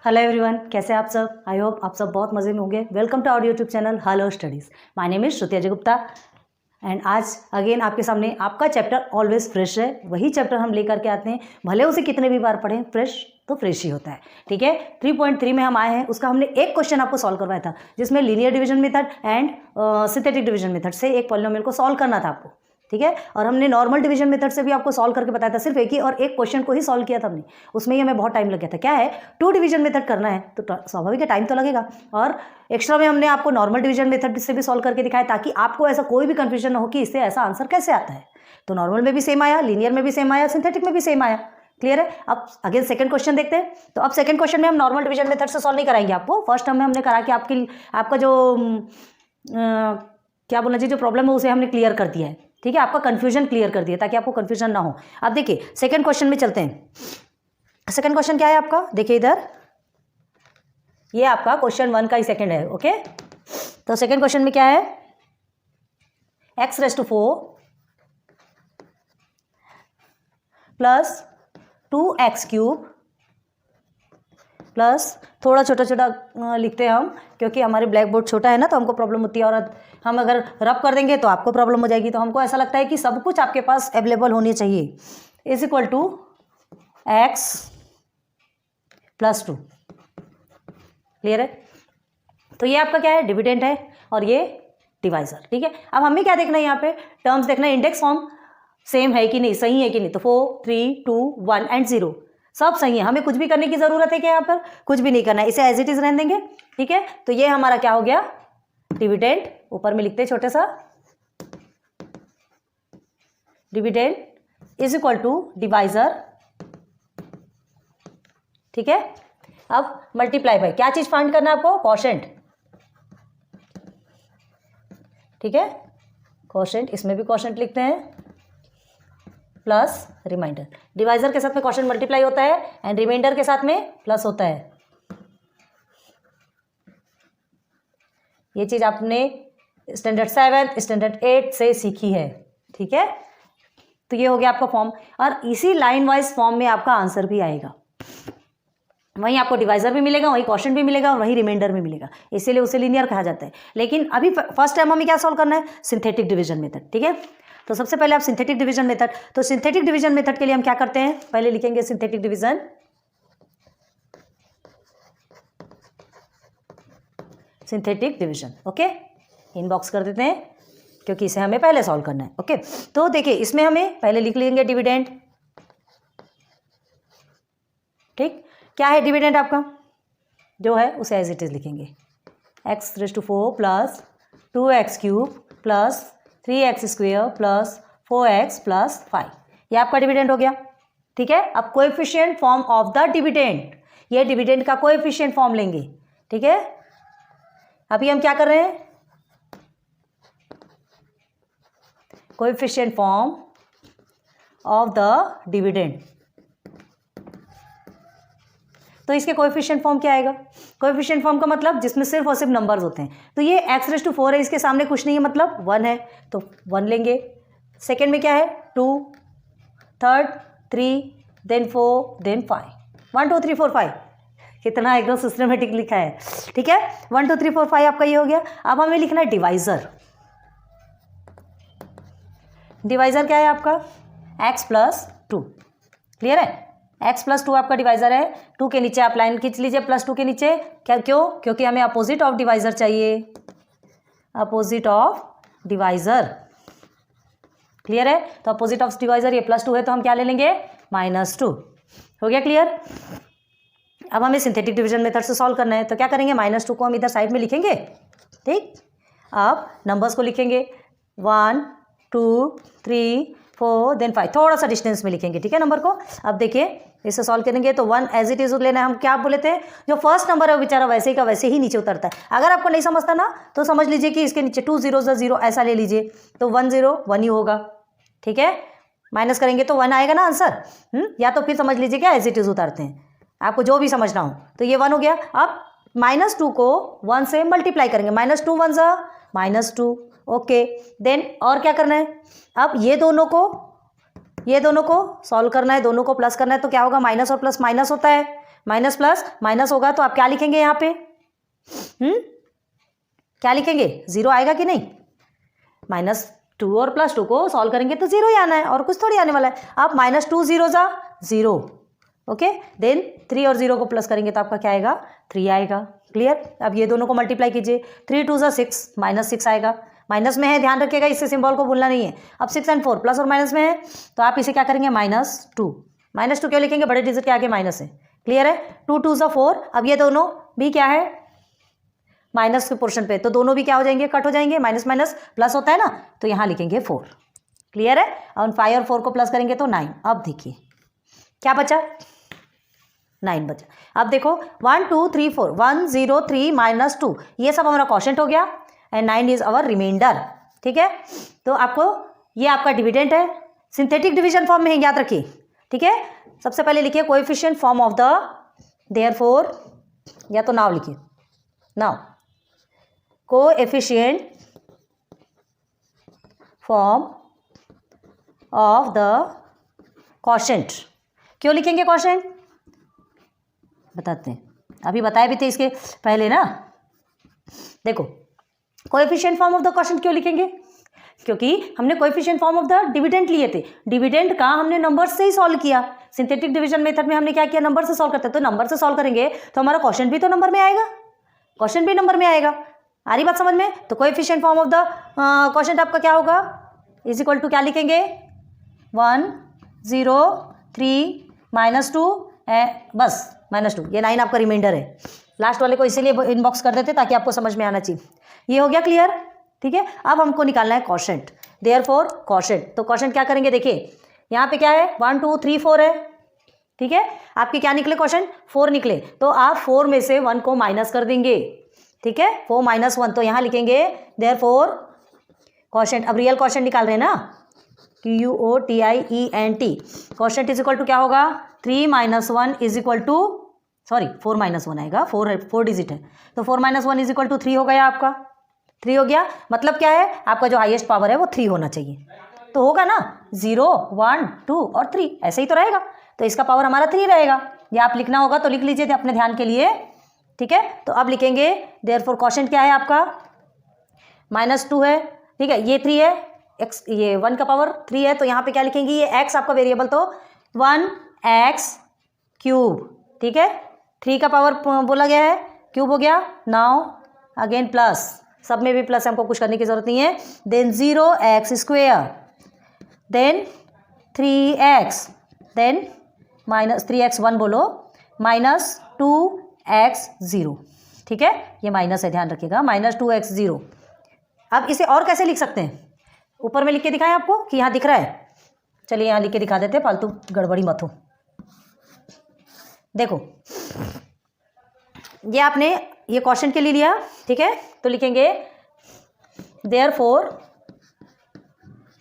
Hello everyone, कैसे आप सब। आई होप आप सब बहुत मज़े में होंगे। Welcome to our YouTube channel hello studies. My name is Shruti Ajay Gupta and आज अगेन आपके सामने आपका चैप्टर ऑलवेज फ्रेश है। वही चैप्टर हम लेकर के आते हैं, भले उसे कितने भी बार पढ़ें, फ्रेश तो फ्रेश ही होता है। ठीक है, 3.3 में हम आए हैं। उसका हमने एक क्वेश्चन आपको सॉल्व करवाया था जिसमें linear division method and synthetic division method से एक पॉलिनोमियल को सॉल्व करना था आपको। ठीक है, और हमने नॉर्मल डिवीजन मेथड से भी आपको सॉल्व करके बताया था। सिर्फ एक ही और एक क्वेश्चन को ही सॉल्व किया था हमने, उसमें ही हमें बहुत टाइम लग गया था। क्या है, 2 डिवीजन मेथड करना है तो स्वाभाविक है टाइम तो लगेगा। और एक्स्ट्रा में हमने आपको नॉर्मल डिवीजन मेथड से भी सॉल्व करके दिखाया ताकि आपको ऐसा कोई भी कंफ्यूजन ना हो कि इससे ऐसा आंसर कैसे आता है। तो नॉर्मल में भी सेम आया, लीनियर में भी सेम आया, सिंथेटिक में भी सेम आया। क्लियर है। अब अगेन सेकंड क्वेश्चन देखते हैं। तो अब सेकंड क्वेश्चन में हम नॉर्मल डिवीजन मेथड से सॉल्व नहीं कराएंगे आपको। फर्स्ट हमने करा कि आपका जो क्या बोलना चाहिए, जो प्रॉब्लम है उसे हमने क्लियर कर दिया है। ठीक है, आपका कंफ्यूजन क्लियर कर दिया ताकि आपको कंफ्यूजन ना हो। अब देखिए सेकंड क्वेश्चन में चलते हैं। सेकंड क्वेश्चन क्या है आपका, देखिए इधर, ये आपका क्वेश्चन 1 का ही सेकंड है। ओके, तो सेकंड क्वेश्चन में क्या है, x⁴ प्लस 2x³ प्लस थोड़ा छोटा छोटा लिखते हैं हम, क्योंकि हमारे ब्लैक बोर्ड छोटा है ना, तो हमको प्रॉब्लम होती है। और हम अगर रब कर देंगे तो आपको प्रॉब्लम हो जाएगी। तो हमको ऐसा लगता है कि सब कुछ आपके पास अवेलेबल होनी चाहिए। Is equal to x + 2। Clear है। तो ये आपका क्या है, डिविडेंड है और ये डिवाइजर। ठीक है, अब हमें क्या देखना है, यहाँ पे टर्म्स देखना है, इंडेक्स फॉर्म सेम है कि नहीं, सही है कि नहीं। तो 4, 3, 2, 1 एंड 0 सब सही है। हमें कुछ भी करने की जरूरत है क्या, यहाँ पर कुछ भी नहीं करना है, इसे एज इट इज रहने देंगे। ठीक है, तो ये हमारा क्या हो गया, डिविडेंड। ऊपर में लिखते हैं छोटे सा, dividend is equal to divisor. ठीक है, अब मल्टीप्लाई बाय क्या चीज फाइंड करना है आपको, क्वोशेंट। ठीक है, क्वोशेंट, इसमें भी क्वोशेंट लिखते हैं, प्लस रिमाइंडर। डिवाइजर के साथ में क्वोशेंट मल्टीप्लाई होता है एंड रिमाइंडर के साथ में प्लस होता है। ये चीज आपने स्टैंडर्ड 7, स्टैंडर्ड 8 से सीखी है। ठीक है, तो ये हो गया आपका फॉर्म, और इसी लाइन वाइज फॉर्म में आपका आंसर भी आएगा। वहीं आपको डिवाइजर भी मिलेगा, वहीं क्वोशेंट भी मिलेगा और वहीं रिमाइंडर भी मिलेगा, इसीलिए उसे लीनियर कहा जाता है। लेकिन अभी फर्स्ट टाइम हमें क्या सॉल्व करना है, सिंथेटिक डिवीजन मेथड। ठीक है, तो सबसे पहले आप सिंथेटिक डिवीजन मेथड, तो सिंथेटिक डिवीजन मेथड के लिए हम क्या करते हैं, पहले लिखेंगे synthetic division. Synthetic division, okay, inbox कर देते हैं क्योंकि इसे हमें पहले सॉल्व करना है। ओके, तो देखिए इसमें हमें पहले लिख लेंगे डिविडेंड। ठीक, क्या है डिविडेंड आपका, जो है उसे एज इट इज लिखेंगे, x⁴ plus 2x³ plus 3x² plus 4x plus 5, ये आपका डिविडेंड हो गया। ठीक है, अब coefficient form of the dividend, ये डिविडेंड का कोएफिशिएंट फॉर्म लेंगे। ठीक है, अभी हम क्या कर रहे हैं, coefficient form of the dividend. तो इसके कोएफिशिएंट फॉर्म क्या आएगा, कोएफिशिएंट फॉर्म का मतलब जिसमें सिर्फ और सिर्फ नंबर्स होते हैं। तो ये x⁴ है, इसके सामने कुछ नहीं है, मतलब 1 है, तो 1 लेंगे। सेकंड में क्या है, 2, थर्ड 3, देन 4, देन 5, 1 2 3 4 5, कितना एकदम सिस्टमेटिक लिखा है। ठीक है, 1 2 3 4 5 आपका ये हो गया। अब हमें लिखना है डिवाइजर। डिवाइजर क्या है आपका, x + 2। क्लियर है, x + 2 आपका डिवाइजर है। 2 के नीचे आप लाइन खींच लीजिए, +2 के नीचे, क्या, क्यों, क्योंकि हमें अपोजिट ऑफ डिवाइजर चाहिए, अपोजिट ऑफ डिवाइजर। क्लियर है, तो अपोजिट ऑफ डिवाइजर ये +2 है, तो हम क्या ले लेंगे, -2। हो गया क्लियर। अब हमें सिंथेटिक डिवीजन मेथड से सॉल्व करना है, तो क्या करेंगे, -2 को हम इधर साइड में लिखेंगे। ठीक, अब नंबर्स को लिखेंगे 1 2 3 4 देन 5, थोड़ा सा डिस्टेंस में लिखेंगे। ठीक है, नंबर को। अब देखिए इसे सॉल्व करेंगे तो 1 एज इट इज लेना है। हम क्या बोले थे, जो फर्स्ट नंबर है वो बेचारा वैसे ही का वैसे ही नीचे उतरता है। अगर आपको नहीं समझता ना तो समझ लीजिए कि इसके नीचे 2 0 0 ऐसा ले लीजिए, तो 1 0 1 ही होगा। ठीक है, माइनस करेंगे तो 1 आएगा ना आंसर। या तो फिर समझ लीजिए क्या एज इट इज उतारते हैं, आपको जो भी समझना हो। तो ये 1 हो गया। अब -2 को 1 से मल्टीप्लाई करेंगे, -2 1 -2। ओके, देन और क्या करना है, अब ये दोनों को सॉल्व करना है, दोनों को प्लस करना है। तो क्या होगा, माइनस और प्लस माइनस होता है, माइनस प्लस माइनस होगा तो आप क्या लिखेंगे यहाँ पे? क्या लिखेंगे? 0 आएगा कि नहीं? -2 और +2 को सॉल्व करेंगे तो 0 ही आना है, और कुछ थोड़ी आने वाला है। आप -2 0 जा 0, ओके। देन 3 और 0 को प्लस करेंगे तो आपका क्या आएगा? 3 आएगा। क्लियर? अब ये दोनों को मल्टीप्लाई कीजिए, 3 2 जा 6, -6 आएगा। माइनस में है, ध्यान रखिएगा, इससे सिंबल को भूलना नहीं है। अब 6 और 4 प्लस और माइनस में है तो आप इसे क्या करेंगे? -2। -2 क्यों लिखेंगे? बड़े डिजिट के आगे माइनस है। क्लियर है? 2 2 जा 4। अब ये दोनों भी क्या है? माइनस के पोर्शन पे, तो दोनों भी क्या हो जाएंगे? कट हो जाएंगे। माइनस माइनस प्लस होता है ना, तो यहाँ लिखेंगे 4। क्लियर है? और 5 और 4 को प्लस करेंगे तो 9। अब देखिए क्या बचा? 9 बचा। अब देखो 1 2 3 4, 1 0 3 -2, ये सब हमारा क्वोशिएंट हो गया एंड 9 इज अवर रिमाइंडर। ठीक है? तो आपको ये आपका डिविडेंड है, सिंथेटिक डिवीजन फॉर्म में है, याद रखिए। ठीक है? सबसे पहले लिखिए coefficient form of the, therefore, या तो नाउ लिखिए, now coefficient form of the quotient. क्यों लिखेंगे क्वोशिएंट? बताते हैं, अभी बताए भी थे इसके पहले ना। देखो coefficient form of the quotient क्यों लिखेंगे? क्योंकि हमने coefficient form of the dividend लिए थे। डिविडेंड का हमने नंबर से ही सॉल्व किया। सिंथेटिक डिवीजन मेथड में हमने क्या किया? नंबर से सॉल्व करते हैं। तो नंबर से सॉल्व करेंगे तो हमारा क्वोशिएंट भी तो नंबर में आएगा, क्वोशिएंट भी नंबर में आएगा। आ रही बात समझ में? तो coefficient form of the quotient आपका क्या होगा? इज इक्वल टू क्या लिखेंगे? 1 0 3 -2, बस -2, ये 9 आपका रिमाइंडर है। लास्ट वाले को इसीलिए इनबॉक्स कर देते ताकि आपको समझ में आना चाहिए। ये हो गया क्लियर? ठीक है? अब हमको निकालना है क्वोशिएंट, देयरफॉर क्वोशिएंट। तो क्वोशिएंट क्या करेंगे? देखिए यहाँ पे क्या है? 1 2 3 4 है। ठीक है? आपके क्या निकले क्वोशिएंट? 4 निकले। तो आप 4 में से 1 को माइनस कर देंगे। ठीक है? 4 - 1, तो यहाँ लिखेंगे देयरफॉर क्वोशिएंट। अब रियल क्वोशिएंट निकाल रहे हैं ना, QUOTIENT। Quotient is equal to क्या होगा? 3 - 1 इज इक्वल टू, सॉरी 4 - 1 आएगा, 4 डिजिट है, तो 4 - 1 इज इक्वल टू 3 हो गया आपका। 3 हो गया, मतलब क्या है? आपका जो हाईएस्ट पावर है वो 3 होना चाहिए। तो होगा ना 0 1 2 और 3, ऐसे ही तो रहेगा। तो इसका पावर हमारा 3 रहेगा। ये आप लिखना होगा तो लिख लीजिए अपने ध्यान के लिए। ठीक है? तो अब लिखेंगे देयरफॉर क्वोशिएंट क्या है आपका? -2 है। ठीक है? ये 3 है, x, ये 1 का पावर 3 है, तो यहाँ पे क्या लिखेंगे? ये x आपका वेरिएबल, तो 1x³। ठीक है? 3 का पावर बोला गया है, क्यूब हो गया। नाउ अगेन प्लस, सब में भी प्लस, हमको कुछ करने की जरूरत नहीं है। Then 0x², then 3x, then -3x1 बोलो, -2x0। ठीक है? ये माइनस है, ध्यान रखिएगा, -2x0। अब इसे और कैसे लिख सकते हैं? ऊपर में लिख के दिखाएं आपको कि यहाँ दिख रहा है? चलिए यहाँ लिख के दिखा देते, फालतू गड़बड़ी मत हो। देखो ये आपने ये क्वोशिएंट के लिए लिया। ठीक है? तो लिखेंगे therefore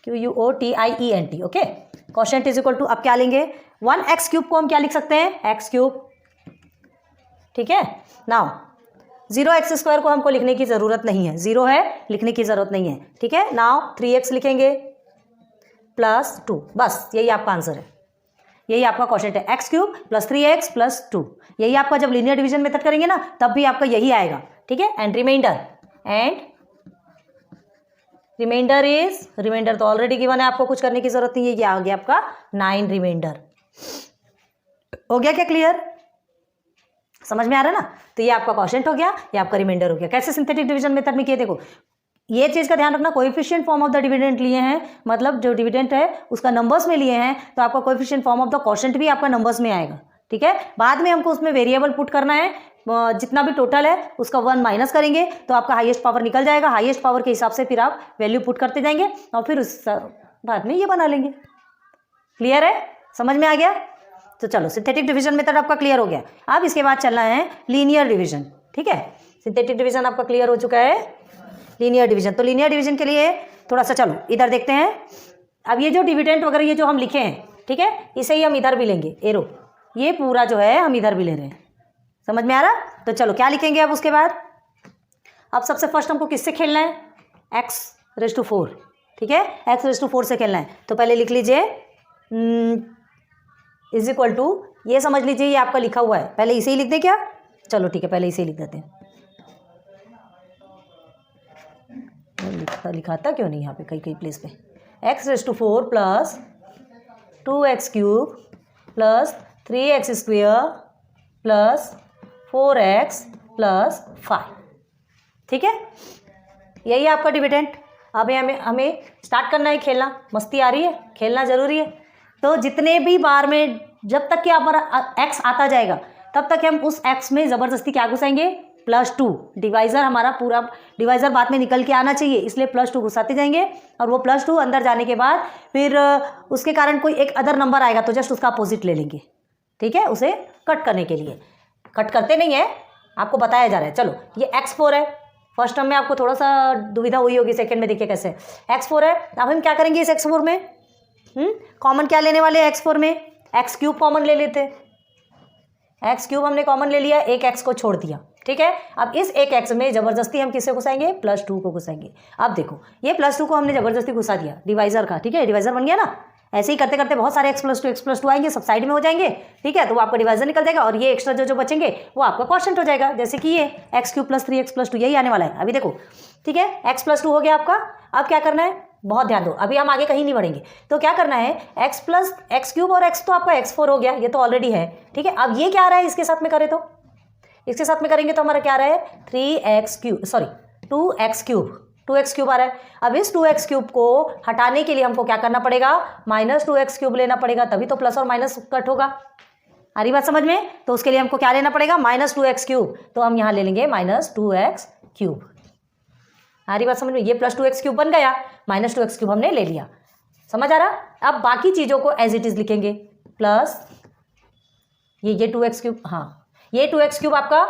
QUOTIENT। Okay? Quotient is equal to, अब क्या लेंगे? 1x³ को हम क्या लिख सकते हैं? x³। ठीक है? नाउ 0x² को हमको लिखने की ज़रूरत नहीं है, 0 है, लिखने की ज़रूरत नहीं है। ठीक है? नाउ 3x लिखेंगे +2, बस यही आपका आंसर है। यही आपका क्वोशिएंट है, x³ + 3x + 2। यही आपका जब लीनियर डिवीजन मेथड करेंगे ना तब भी आपका यही आएगा। ठीक है? एंड रिमाइंडर तो ऑलरेडी गिवन है, आपको कुछ करने की जरूरत नहीं है। ये आ गया आपका 9 रिमाइंडर। हो गया क्या क्लियर? समझ में आ रहा है ना? तो ये आपका क्वोशिएंट हो गया, ये आपका रिमाइंडर हो गया। कैसे सिंथेटिक डिवीजन मेथड में किए? देखो ये चीज़ का ध्यान रखना, coefficient form of the dividend लिए हैं, मतलब जो डिविडेंड है उसका नंबर्स में लिए हैं, तो आपका coefficient form of the quotient भी आपका नंबर्स में आएगा। ठीक है? बाद में हमको उसमें वेरिएबल पुट करना है, जितना भी टोटल है उसका 1 माइनस करेंगे तो आपका हाईएस्ट पावर निकल जाएगा। हाईएस्ट पावर के हिसाब से फिर आप वैल्यू पुट करते जाएंगे और फिर उस बाद में ये बना लेंगे। क्लियर है? समझ में आ गया? तो चलो सिंथेटिक डिवीजन मेथड आपका क्लियर हो गया। अब इसके बाद चलना है लीनियर डिवीजन। ठीक है? सिंथेटिक डिवीजन आपका क्लियर हो चुका है। लीनियर डिवीजन, तो लीनियर डिवीजन के लिए थोड़ा सा चलो इधर देखते हैं। अब ये जो डिविडेंड वगैरह ये जो हम लिखे हैं, ठीक है, इसे ही हम इधर भी लेंगे, एरो ये पूरा जो है हम इधर भी ले रहे हैं। समझ में आ रहा? तो चलो क्या लिखेंगे अब उसके बाद? अब सबसे फर्स्ट हमको किससे खेलना है? x⁴। ठीक है? x⁴ से खेलना है। तो पहले लिख लीजिए इज इक्वल टू, ये समझ लीजिए ये आपका लिखा हुआ है, पहले इसे ही लिख दे क्या? चलो ठीक है, पहले इसे ही लिख देते हैं। लिखाता क्यों नहीं यहाँ पे कई प्लेस पे। x⁴ plus 2x³ plus 3x² plus 4x plus 5, ठीक है, यही है आपका डिविडेंड। अब हमें स्टार्ट करना है खेलना। मस्ती आ रही है, खेलना जरूरी है। तो जितने भी बार में जब तक कि हमारा x आता जाएगा तब तक हम उस x में ज़बरदस्ती क्या घुसाएंगे? +2। डिवाइज़र हमारा पूरा डिवाइज़र बाद में निकल के आना चाहिए, इसलिए +2 घुसाते जाएंगे। और वो +2 अंदर जाने के बाद फिर उसके कारण कोई एक अदर नंबर आएगा तो जस्ट उसका अपोजिट ले लेंगे, ठीक है, उसे कट करने के लिए। कट करते नहीं है, आपको बताया जा रहा है। चलो ये x4 है। फर्स्ट टर्म में आपको थोड़ा सा दुविधा हुई होगी, सेकंड में देखिए कैसे। x4 है। अब हम क्या करेंगे इस x4 में? कॉमन क्या लेने वाले हैं x4 में? x³ कॉमन ले लेते हैं। x³ हमने कॉमन ले लिया, एक x को छोड़ दिया, ठीक है। अब इस एक x में ज़बरदस्ती हम किससे घुसाएंगे? +2 को घुसाएंगे। अब देखो ये +2 को हमने ज़बरदस्ती घुसा दिया डिवाइज़र का, ठीक है, डिवाइज़र बन गया ना। ऐसे ही करते करते बहुत सारे x+2 आएंगे, सब साइड में हो जाएंगे, ठीक है। तो वो आपका डिवाइज़र निकल जाएगा और ये एक्स्ट्रा जो बचेंगे वो आपका क्वोशिएंट हो जाएगा। जैसे कि ये x³ + 3x+2 यही आने वाला है। अभी देखो, ठीक है, x+2 हो गया आपका। अब क्या करना है? बहुत ध्यान दो, अभी हम आगे कहीं नहीं बढ़ेंगे। तो क्या करना है? x+x³ और x तो आपका x4 हो गया, ये तो ऑलरेडी है, ठीक है। अब ये क्या आ रहा है इसके साथ में करें तो? इसके साथ में करेंगे तो हमारा क्या आ रहा है? 2x³ आ रहा है। अब इस 2x³ को हटाने के लिए हमको क्या करना पड़ेगा? -2x³ लेना पड़ेगा, तभी तो प्लस और माइनस कट होगा। आ रही बात समझ में? तो उसके लिए हमको क्या लेना पड़ेगा? -2x³। तो हम यहाँ ले लेंगे -2x³। आ रही बात समझ में? ये +2x³ बन गया, -2x³ हमने ले लिया। समझ आ रहा? अब बाकी चीज़ों को एज इट इज़ लिखेंगे। प्लस ये 2x³, हाँ ये 2x³ आपका,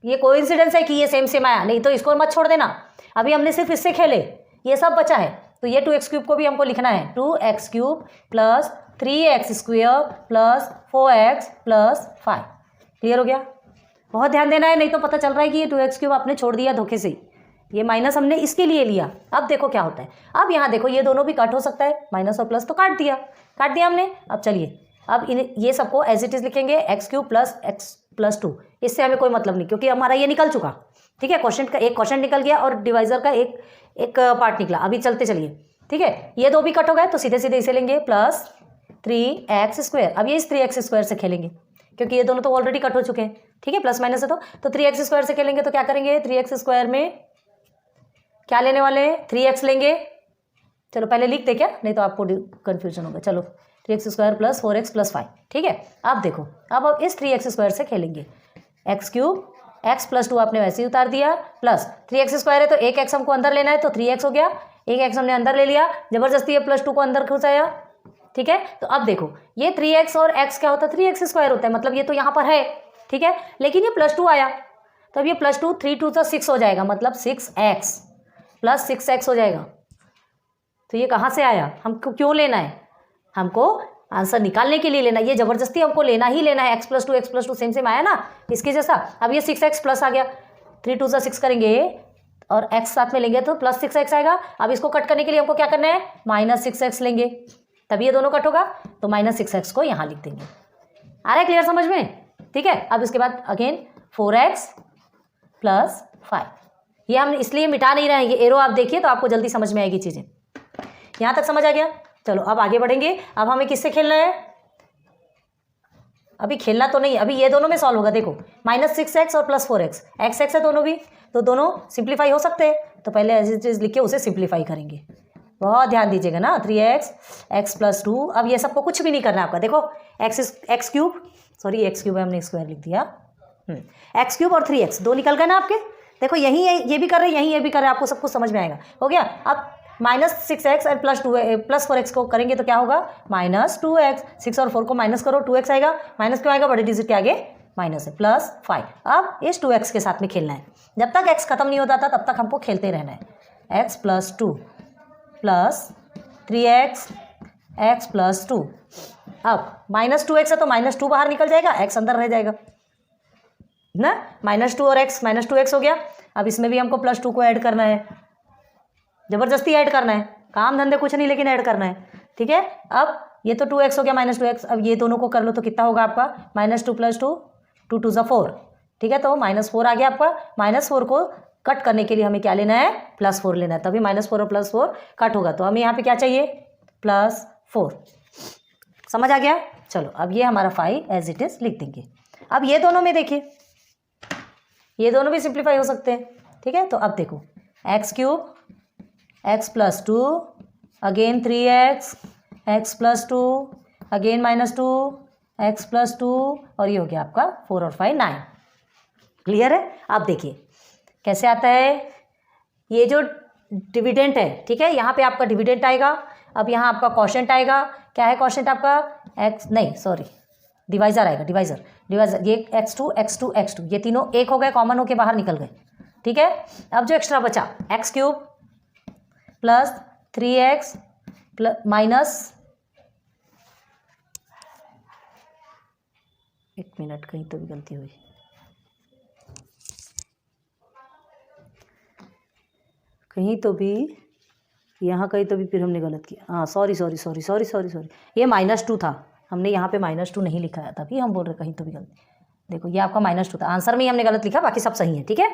ये कोइंसिडेंस है कि ये सेम आया, नहीं तो इसको मत छोड़ देना। अभी हमने सिर्फ इससे खेले, ये सब बचा है, तो ये 2x³ को भी हमको लिखना है। 2x³ plus 3x² plus 4x plus 5। Clear हो गया? बहुत ध्यान देना है, नहीं तो पता चल रहा है कि ये 2x³ आपने छोड़ दिया धोखे से। ये माइनस हमने इसके लिए लिया। अब देखो क्या होता है। अब यहाँ देखो ये दोनों भी कट हो सकता है, माइनस और प्लस तो काट दिया हमने। अब चलिए अब ये सबको एज इट इज़ लिखेंगे, x³ प्लस x+2। इससे हमें कोई मतलब नहीं, क्योंकि हमारा ये निकल चुका, ठीक है। क्वेश्चन का एक क्वेश्चन निकल गया और डिवाइज़र का एक पार्ट निकला। अभी चलते चलिए, ठीक है। ये दो भी कट हो गए तो सीधे सीधे इसे लेंगे प्लस 3x²। अब ये इस 3x² से खेलेंगे, क्योंकि ये दोनों तो ऑलरेडी कट हो चुके हैं, ठीक है, प्लस माइनस है तो 3x² से खेलेंगे। तो क्या करेंगे? 3x² में क्या लेने वाले हैं? 3x लेंगे। चलो पहले लिख दे क्या, नहीं तो आपको कन्फ्यूजन होगा। चलो 3x² प्लस 4x प्लस 5, ठीक है। अब देखो, अब इस 3x² से खेलेंगे। x³ x+2 आपने वैसे ही उतार दिया, प्लस 3x² है तो एक x हमको अंदर लेना है, तो 3x हो गया। एक x हमने अंदर ले लिया, जबरदस्ती ये +2 को अंदर घुसाया, ठीक है। तो अब देखो ये 3x और x क्या होता है? 3x² होता है, मतलब ये तो यहाँ पर है, ठीक है। लेकिन ये +2 आया, तो अब ये +2 3 2 6 हो जाएगा, मतलब 6x प्लस 6x हो जाएगा। तो ये कहाँ से आया? हमको क्यों लेना है? हमको आंसर निकालने के लिए लेना है। ये जबरदस्ती हमको लेना ही लेना है। x+2 सेम आया ना इसके जैसा। अब ये 6x प्लस आ गया, 3 2 6 करेंगे और x साथ में लेंगे तो प्लस 6x आएगा। अब इसको कट करने के लिए हमको क्या करना है? -6x लेंगे, तभी ये दोनों कट होगा। तो -6x को यहाँ लिख देंगे। आ रहा है क्लियर समझ में? ठीक है। अब इसके बाद अगेन 4x प्लस 5। ये हम इसलिए मिटा नहीं रहे हैं, ये एरो आप देखिए तो आपको जल्दी समझ में आएगी चीज़ें। यहाँ तक समझ आ गया? चलो अब आगे बढ़ेंगे। अब हमें किससे खेलना है? अभी खेलना तो नहीं, अभी ये दोनों में सॉल्व होगा। देखो -6x और प्लस 4x, x है दोनों भी, तो दोनों सिंप्लीफाई हो सकते हैं। तो पहले एज इट इज लिख के उसे सिंप्लीफाई करेंगे। बहुत ध्यान दीजिएगा ना। 3x x+2। अब ये सबको कुछ भी नहीं करना है आपका। देखो x³ सॉरी x³ है, हमने स्क्वायर लिख दिया। x³ और 3x दो निकल गए ना आपके। देखो यहीं ये भी कर रहे हैं, यहीं ये भी कर रहे हैं, आपको सब कुछ समझ में आएगा। हो गया। अब -6x और प्लस 4x को करेंगे तो क्या होगा? -2x। 6 और 4 को माइनस करो, 2x आएगा। माइनस क्यों आएगा? बड़े डिजिट के आगे माइनस है, प्लस 5। अब इस 2x के साथ में खेलना है। जब तक x खत्म नहीं होता था तब तक हमको खेलते रहना है। x+2 plus 3x x+2। अब -2x है तो -2 बाहर निकल जाएगा, x अंदर रह जाएगा ना। -2 और x -2x हो गया। अब इसमें भी हमको +2 को ऐड करना है, जबरदस्ती ऐड करना है, काम धंधे कुछ नहीं लेकिन ऐड करना है, ठीक है। अब ये तो 2x हो गया माइनस 2x। अब ये दोनों को कर लो तो कितना होगा आपका -2 + 2 2 2 = 4। ठीक है, तो -4 आ गया आपका। -4 को कट करने के लिए हमें क्या लेना है, +4 लेना है, तभी -4 और +4 कट होगा। तो हमें यहाँ पे क्या चाहिए, +4। समझ आ गया। चलो अब ये हमारा 5 एज इट इज लिख देंगे। अब ये दोनों में देखिए, ये दोनों भी सिंप्लीफाई हो सकते हैं। ठीक है, तो अब देखो x³ x + 2 again 3x x + 2 again -2 x + 2 और ये हो गया आपका 4 और 5 9। क्लियर है। अब देखिए कैसे आता है, ये जो डिविडेंट है, ठीक है, यहाँ पे आपका डिविडेंट आएगा। अब यहाँ आपका क्वोशिएंट आएगा। क्या है क्वोशिएंट आपका, x नहीं सॉरी डिवाइजर आएगा, डिवाइजर ये x2 x2 x2 ये तीनों एक हो गए, कॉमन होके बाहर निकल गए। ठीक है, अब जो एक्स्ट्रा बचा x³ + 3x माइनस, एक मिनट कहीं तो भी गलती हुई, कहीं तो भी यहाँ कहीं तो भी फिर हमने गलत किया। हाँ सॉरी, ये -2 था, हमने यहाँ पे -2 नहीं लिखा है, तभी हम बोल रहे कहीं तो भी गलती। देखो ये आपका -2 था, आंसर में ही हमने गलत लिखा, बाकी सब सही है। ठीक है,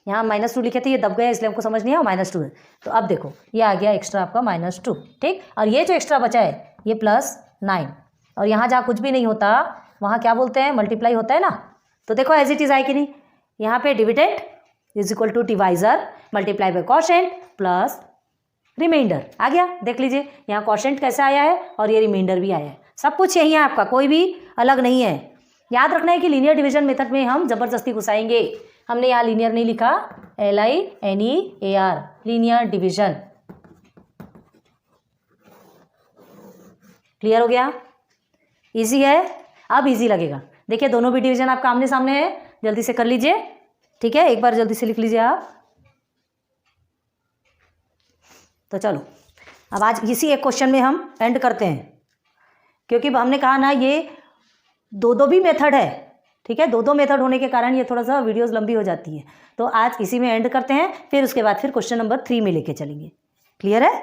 यहाँ -2 लिखे थे, ये दब गया इसलिए हमको समझ नहीं आया, -2 है। तो अब देखो ये आ गया एक्स्ट्रा आपका -2। ठीक, और ये जो एक्स्ट्रा बचा है ये +9, और यहाँ जहाँ कुछ भी नहीं होता वहाँ क्या बोलते हैं, मल्टीप्लाई होता है ना। तो देखो एज इट इज आए कि नहीं, यहाँ पे dividend = divisor multiply by quotient plus remainder आ गया। देख लीजिए यहाँ क्वोशिएंट कैसे आया है और ये रिमाइंडर भी आया है, सब कुछ यही है आपका, कोई भी अलग नहीं है। याद रखना है कि लीनियर डिवीजन मेथड में हम जबरदस्ती घुसाएंगे, हमने यहाँ लीनियर नहीं लिखा, LINEAR लीनियर डिवीजन। क्लियर हो गया, इजी है। अब इजी लगेगा, देखिए दोनों भी डिवीजन आपका आमने सामने है, जल्दी से कर लीजिए। ठीक है, एक बार जल्दी से लिख लीजिए आप। तो चलो अब आज इसी एक क्वेश्चन में हम एंड करते हैं, क्योंकि हमने कहा ना ये दो भी मेथड है। ठीक है, दो मेथड होने के कारण ये थोड़ा सा वीडियोस लंबी हो जाती है, तो आज इसी में एंड करते हैं, फिर उसके बाद फिर क्वेश्चन नंबर 3 में लेके चलेंगे। क्लियर है।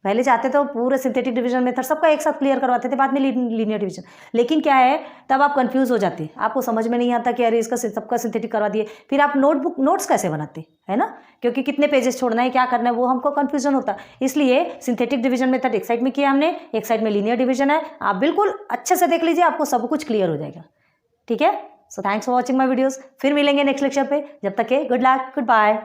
पहले चाहते तो पूरे सिंथेटिक डिवीजन मेथड सबका एक साथ क्लियर करवाते थे, बाद में लीनियर डिवीजन, लेकिन क्या है तब आप कंफ्यूज हो जाते, आपको समझ में नहीं आता कि अरे इसका सबका सिंथेटिक करवा दिए, फिर आप नोट्स कैसे बनाते है ना, क्योंकि कितने पेजेस छोड़ना है, क्या करना है, वो हमको कंफ्यूजन होता। इसलिए सिंथेटिक डिवीजन मेथड एक साइड में किया हमने, एक साइड में लीनियर डिवीजन है। आप बिल्कुल अच्छे से देख लीजिए, आपको सब कुछ क्लियर हो जाएगा। ठीक है, so thanks for watching my videos. फिर मिलेंगे नेक्स्ट लेक्चर पे, जब तक के गुड लक, गुड बाय।